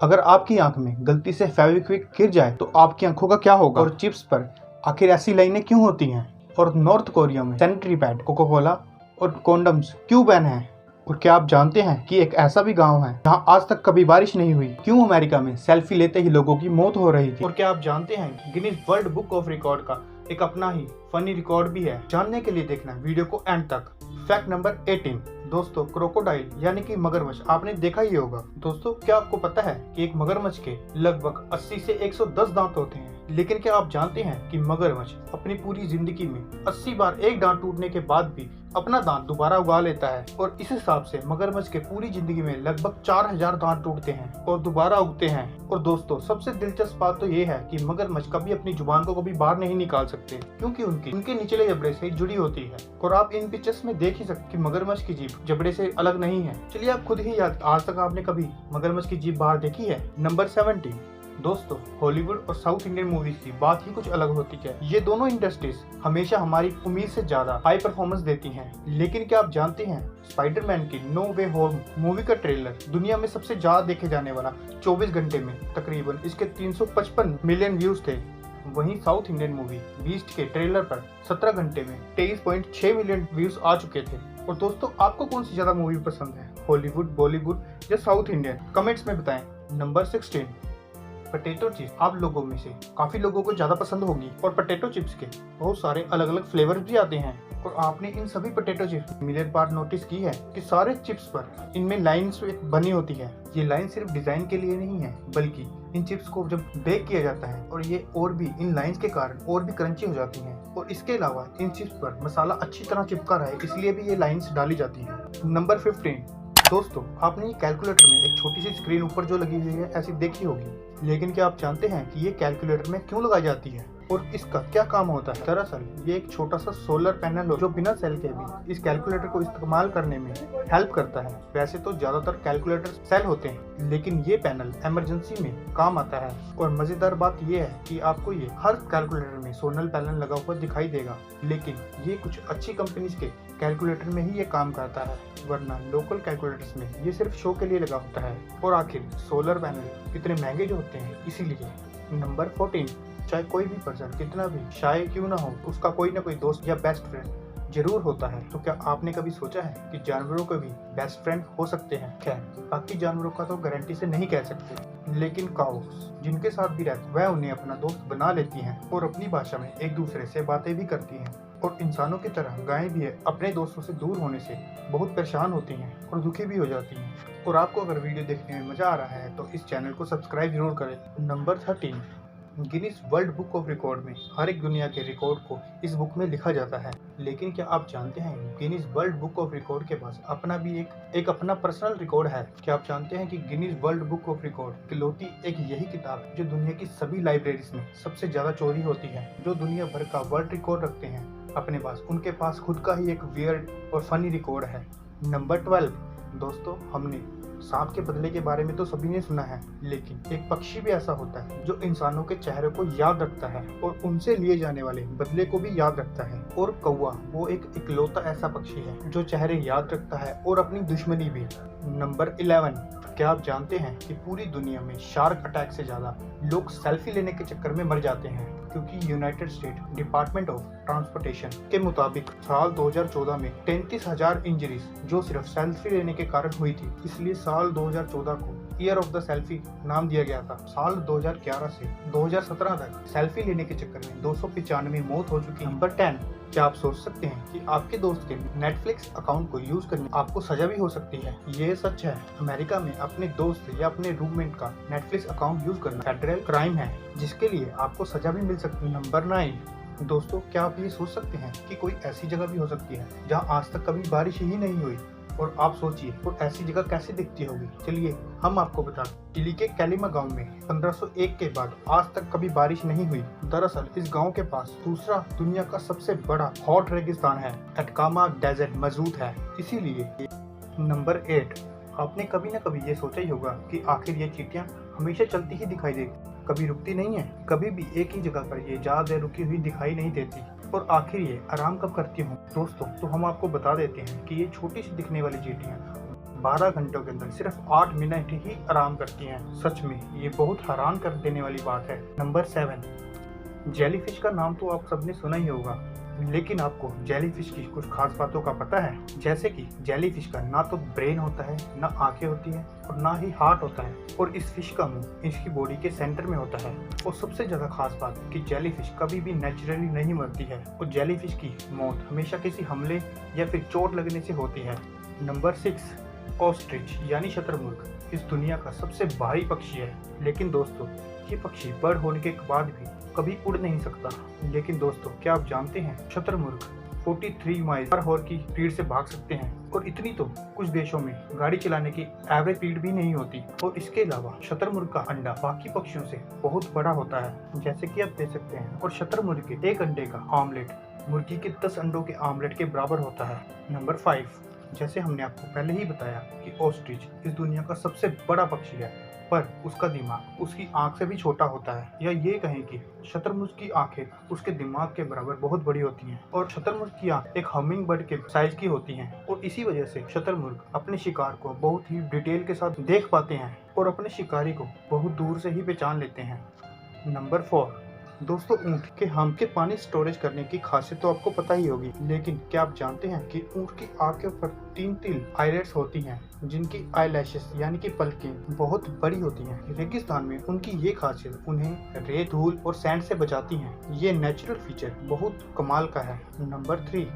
अगर आपकी आंख में गलती से फेविक्विक गिर जाए तो आपकी आंखों का क्या होगा? और चिप्स पर आखिर ऐसी लाइनें क्यों होती हैं? और नॉर्थ कोरिया में सैनिटरी पैड, कोका कोला और कॉन्डम्स क्यों बैन हैं? और क्या आप जानते हैं कि एक ऐसा भी गांव है जहां आज तक कभी बारिश नहीं हुई? क्यों अमेरिका में सेल्फी लेते ही लोगों की मौत हो रही थी? और क्या आप जानते हैं कि Guinness world book of record का एक अपना ही फनी रिकॉर्ड भी है? जानने के लिए देखना वीडियो को एंड तक। Fact number 18। दोस्तों, क्रोकोडाइल यानी कि मगरमच्छ आपने देखा ही होगा। दोस्तों, क्या आपको पता है कि एक मगरमच्छ के लगभग 80 से 110 दांत होते हैं? लेकिन क्या आप जानते हैं कि मगरमच्छ अपनी पूरी जिंदगी में 80 बार एक दांत टूटने के बाद भी अपना दांत दोबारा उगा लेता है? और इस हिसाब से मगरमच्छ के पूरी जिंदगी में लगभग 4000 दांत टूटते हैं और दोबारा उगते हैं। और दोस्तों, सबसे दिलचस्प बात तो ये है कि मगरमच्छ कभी अपनी जुबान को कभी बाहर नहीं निकाल सकते, क्योंकि उनके निचले जबड़े से जुड़ी होती है। और आप इन पिक्चर्स में देख ही सकते कि मगरमच्छ की जीभ जबड़े से अलग नहीं है। चलिए आप खुद ही याद, आज तक आपने कभी मगरमच्छ की जीभ बाहर देखी है? नंबर 17। दोस्तों, हॉलीवुड और साउथ इंडियन मूवीज की बात ही कुछ अलग होती है। ये दोनों इंडस्ट्रीज हमेशा हमारी उम्मीद से ज्यादा हाई परफॉर्मेंस देती हैं। लेकिन क्या आप जानते हैं, स्पाइडरमैन की नो वे होम मूवी का ट्रेलर दुनिया में सबसे ज्यादा देखे जाने वाला 24 घंटे में तकरीबन इसके 355 मिलियन व्यूज थे। वहीं साउथ इंडियन मूवी बीस्ट के ट्रेलर पर 17 घंटे में 23.6 मिलियन व्यूज आ चुके थे। और दोस्तों, आपको कौन सी ज्यादा मूवी पसंद है, हॉलीवुड, बॉलीवुड या साउथ इंडियन? कमेंट्स में बताएं। नंबर 16। पोटैटो चिप्स आप लोगों में से काफी लोगों को ज्यादा पसंद होगी। और पोटैटो चिप्स के बहुत सारे अलग अलग फ्लेवर्स भी आते हैं। और आपने इन सभी पोटैटो चिप्स मिलियन बार नोटिस की है कि सारे चिप्स पर इनमें लाइंस बनी होती है। ये लाइन सिर्फ डिजाइन के लिए नहीं है, बल्कि इन चिप्स को जब बेक किया जाता है और ये और भी इन लाइंस के कारण और भी क्रंची हो जाती हैं। और इसके अलावा इन चिप्स पर मसाला अच्छी तरह चिपका रहे, इसलिए भी ये लाइंस डाली जाती हैं। नंबर 15। दोस्तों, आपने ये कैलकुलेटर में एक छोटी सी स्क्रीन ऊपर जो लगी हुई है ऐसी देखी होगी। लेकिन क्या आप जानते हैं कि ये कैलकुलेटर में क्यों लगाई जाती है और इसका क्या काम होता है? दरअसल ये एक छोटा सा सोलर पैनल हो जो बिना सेल के भी इस कैलकुलेटर को इस्तेमाल करने में हेल्प करता है। वैसे तो ज्यादातर कैलकुलेटर सेल होते हैं, लेकिन ये पैनल इमरजेंसी में काम आता है। और मजेदार बात ये है कि आपको ये हर कैलकुलेटर में सोलर पैनल लगा हुआ दिखाई देगा, लेकिन ये कुछ अच्छी कंपनीज के कैलकुलेटर में ही ये काम करता है, वरना लोकल कैलकुलेटर्स में ये सिर्फ शो के लिए लगा होता है। और आखिर सोलर पैनल इतने महंगे जो होते हैं, इसीलिए। नंबर 14। चाहे कोई भी पर्सन कितना भी शाय क्यों ना हो, उसका कोई ना कोई दोस्त या बेस्ट फ्रेंड जरूर होता है। तो क्या आपने कभी सोचा है कि जानवरों के भी बेस्ट फ्रेंड हो सकते हैं? खैर, बाकी जानवरों का तो गारंटी से नहीं कह सकते, लेकिन काउस जिनके साथ भी रहते वह उन्हें अपना दोस्त बना लेती हैं और अपनी भाषा में एक दूसरे से बातें भी करती हैं। और इंसानों की तरह गायें भी अपने दोस्तों से दूर होने से बहुत परेशान होती हैं और दुखी भी हो जाती हैं। और आपको अगर वीडियो देखने में मजा आ रहा है तो इस चैनल को सब्सक्राइब जरूर करें। Number 13। Guinness world book of record में हर एक दुनिया के रिकॉर्ड को इस बुक में लिखा जाता है। लेकिन क्या आप जानते हैं, Guinness world book of record के पास अपना भी एक अपना पर्सनल रिकॉर्ड है? क्या आप जानते हैं कि Guinness world book of record इकलौती एक यही किताब है जो दुनिया की सभी लाइब्रेरीज में सबसे ज्यादा चोरी होती है? जो दुनिया भर का वर्ल्ड रिकॉर्ड रखते हैं अपने पास, उनके पास खुद का ही एक वियर्ड और फनी रिकॉर्ड है। नंबर 12। दोस्तों, हमने सांप के बदले के बारे में तो सभी ने सुना है, लेकिन एक पक्षी भी ऐसा होता है जो इंसानों के चेहरे को याद रखता है और उनसे लिए जाने वाले बदले को भी याद रखता है। और कौवा वो एक इकलौता ऐसा पक्षी है जो चेहरे याद रखता है और अपनी दुश्मनी भी। नंबर 11। क्या आप जानते हैं कि पूरी दुनिया में शार्क अटैक से ज्यादा लोग सेल्फी लेने के चक्कर में मर जाते हैं? क्योंकि United state department of transportation के मुताबिक साल 2014 में 33,000 इंजरीज जो सिर्फ सेल्फी लेने के कारण हुई थी। इसलिए साल 2014 को ईयर ऑफ द सेल्फी नाम दिया गया था। साल 2011 से 2017 तक सेल्फी लेने के चक्कर में 295 मौत हो चुकी है। नंबर 10। क्या आप सोच सकते हैं कि आपके दोस्त के नेटफ्लिक्स अकाउंट को यूज करने आपको सजा भी हो सकती है? ये सच है। अमेरिका में अपने दोस्त या अपने रूममेट का नेटफ्लिक्स अकाउंट यूज करना फेडरल क्राइम है, जिसके लिए आपको सजा भी मिल सकती है। नंबर 9। दोस्तों, क्या आप ये सोच सकते हैं कि कोई ऐसी जगह भी हो सकती है जहां आज तक कभी बारिश ही नहीं हुई? और आप सोचिए और ऐसी जगह कैसे दिखती होगी। चलिए हम आपको बता दें। चिली के कैलिमा गांव में 1501 के बाद आज तक कभी बारिश नहीं हुई। दरअसल इस गांव के पास दूसरा दुनिया का सबसे बड़ा हॉट रेगिस्तान है, अटकामा डेजर्ट मौजूद है, इसीलिए। नंबर 8। आपने कभी न कभी ये सोचा ही होगा कि आखिर ये चींटियां हमेशा चलती ही दिखाई देती, कभी रुकती नहीं है, कभी भी एक ही जगह पर ये ज्यादा देर रुकी हुई दिखाई नहीं देती। और आखिर ये आराम कब करती हूँ? दोस्तों, तो हम आपको बता देते हैं कि ये छोटी सी दिखने वाली चींटियां 12 घंटों के अंदर सिर्फ 8 मिनट ही आराम करती हैं। सच में ये बहुत हैरान कर देने वाली बात है। नंबर 7, जेलीफिश का नाम तो आप सबने सुना ही होगा, लेकिन आपको जेलीफिश की कुछ खास बातों का पता है? जैसे कि जेलीफिश का ना तो ब्रेन होता है, ना आंखें होती हैं और ना ही हार्ट होता है, और इस फिश का मुंह इसकी बॉडी के सेंटर में होता है। और सबसे ज्यादा खास बात कि जेलीफिश कभी भी नेचुरली नहीं मरती है, और जेलीफिश की मौत हमेशा किसी हमले या फिर चोट लगने से होती है। नंबर 6, ऑस्ट्रिच यानी शतरमुर्ग इस दुनिया का सबसे भारी पक्षी है, लेकिन दोस्तों ये पक्षी बर्ड होने के बाद भी कभी उड़ नहीं सकता। लेकिन दोस्तों क्या आप जानते हैं शतरमुर्ग 43 माइल पर हॉर की स्पीड से भाग सकते हैं, और इतनी तो कुछ देशों में गाड़ी चलाने की एवरेज स्पीड भी नहीं होती। और इसके अलावा शतरमुर्ग का अंडा बाकी पक्षियों से बहुत बड़ा होता है, जैसे कि आप देख सकते हैं। और शतरमुर्ग के एक अंडे का आमलेट मुर्गी के 10 अंडों के आमलेट के बराबर होता है। नंबर 5, जैसे हमने आपको पहले ही बताया कि ऑस्ट्रिच इस दुनिया का सबसे बड़ा पक्षी है, पर उसका दिमाग उसकी आंख से भी छोटा होता है, या ये कहें कि शतरमुर्ग की आंखें उसके दिमाग के बराबर बहुत बड़ी होती हैं। और शतरमुर्ग की आंख एक हमिंग बर्ड के साइज की होती हैं, और इसी वजह से शतरमुर्ग अपने शिकार को बहुत ही डिटेल के साथ देख पाते हैं और अपने शिकारी को बहुत दूर से ही पहचान लेते हैं। नंबर 4, दोस्तों ऊँट के हम के पानी स्टोरेज करने की खासियत तो आपको पता ही होगी, लेकिन क्या आप जानते हैं कि ऊँट की आंखों पर 3 आईलेट्स होती हैं, जिनकी आईलैशेस यानी कि पलकें बहुत बड़ी होती हैं। रेगिस्तान में उनकी ये खासियत उन्हें रेत, धूल और सैंड से बचाती हैं। ये नेचुरल फीचर बहुत कमाल का है। नंबर 3,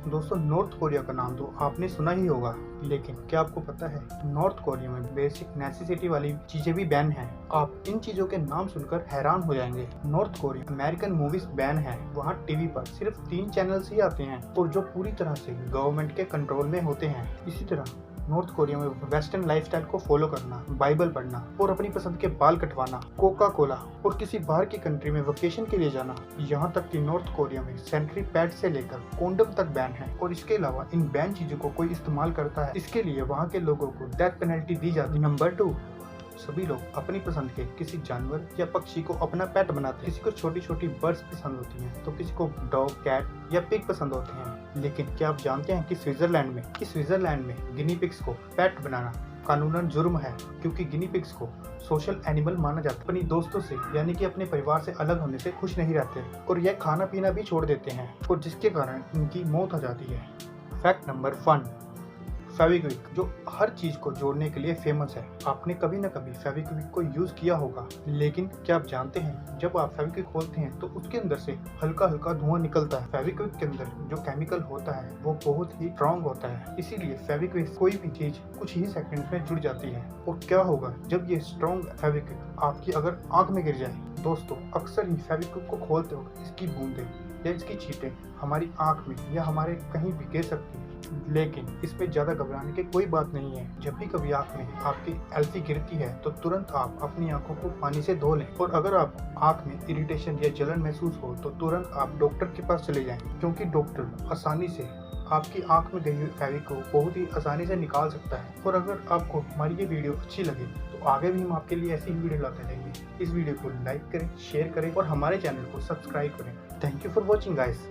दोस्तों नॉर्थ कोरिया का नाम तो आपने सुना ही होगा, लेकिन क्या आपको पता है नॉर्थ कोरिया में बेसिक नेसेसिटी वाली चीजें भी बैन हैं। आप इन चीजों के नाम सुनकर हैरान हो जाएंगे। North Korea American movies ban है, वहाँ टीवी पर सिर्फ 3 चैनल्स ही आते हैं, और जो पूरी तरह से गवर्नमेंट के कंट्रोल में होते हैं। इसी तरह नॉर्थ कोरिया में वेस्टर्न लाइफस्टाइल को फॉलो करना, बाइबल पढ़ना और अपनी पसंद के बाल कटवाना, कोका कोला और किसी बाहर की कंट्री में वेकेशन के लिए जाना, यहाँ तक कि नॉर्थ कोरिया में सैनिटरी पैड से लेकर कॉन्डम तक बैन है। और इसके अलावा इन बैन चीजों को कोई इस्तेमाल करता है, इसके लिए वहाँ के लोगों को डेथ पेनल्टी दी जाती है। नंबर 2, सभी लोग अपनी पसंद के किसी जानवर या पक्षी को अपना पेट बनाते हैं। किसी को छोटी छोटी बर्ड्स पसंद होती हैं, तो किसी को डॉग, कैट या पिग पसंद होते हैं। लेकिन क्या आप जानते हैं कि स्विट्जरलैंड में गिनी पिग्स को पेट बनाना कानूनन जुर्म है, क्योंकि गिनी पिग्स को सोशल एनिमल माना जाता है। अपनी दोस्तों से यानी कि अपने परिवार से अलग होने से खुश नहीं रहते, और यह खाना पीना भी छोड़ देते हैं, और जिसके कारण इनकी मौत हो जाती है। फैक्ट नंबर 1, फेविक्विक जो हर चीज को जोड़ने के लिए फेमस है। आपने कभी न कभी फेविक्विक को यूज किया होगा, लेकिन क्या आप जानते हैं जब आप फेविक्विक खोलते हैं तो उसके अंदर से हल्का हल्का धुआं निकलता है। फेविक्विक के अंदर जो केमिकल होता है वो बहुत ही स्ट्रॉन्ग होता है, इसीलिए फेविक्विक कोई भी चीज कुछ ही सेकंड में जुड़ जाती है। और क्या होगा जब ये स्ट्रॉन्ग फेविक्विक आपकी अगर आंख में गिर जाए? दोस्तों अक्सर ही फेविक्विक को खोलते वक्त इसकी बूंदें या इसकी छींटें हमारी आंख में या हमारे कहीं भी गिर सकती है, लेकिन इसमें ज्यादा घबराने की कोई बात नहीं है। जब भी कभी आंख में आपकी एल्फी गिरती है तो तुरंत आप अपनी आंखों को पानी से धो लें, और अगर आप आंख में इरिटेशन या जलन महसूस हो तो तुरंत आप डॉक्टर के पास चले जाएं, क्योंकि डॉक्टर आसानी से आपकी आंख में गई हुई फेविक को बहुत ही आसानी से निकाल सकता है। और अगर आपको हमारी ये वीडियो अच्छी लगे तो आगे भी हम आपके लिए ऐसी ही वीडियो लाते रहेंगे। इस वीडियो को लाइक करें, शेयर करें और हमारे चैनल को सब्सक्राइब करें। Thank you for watching guys.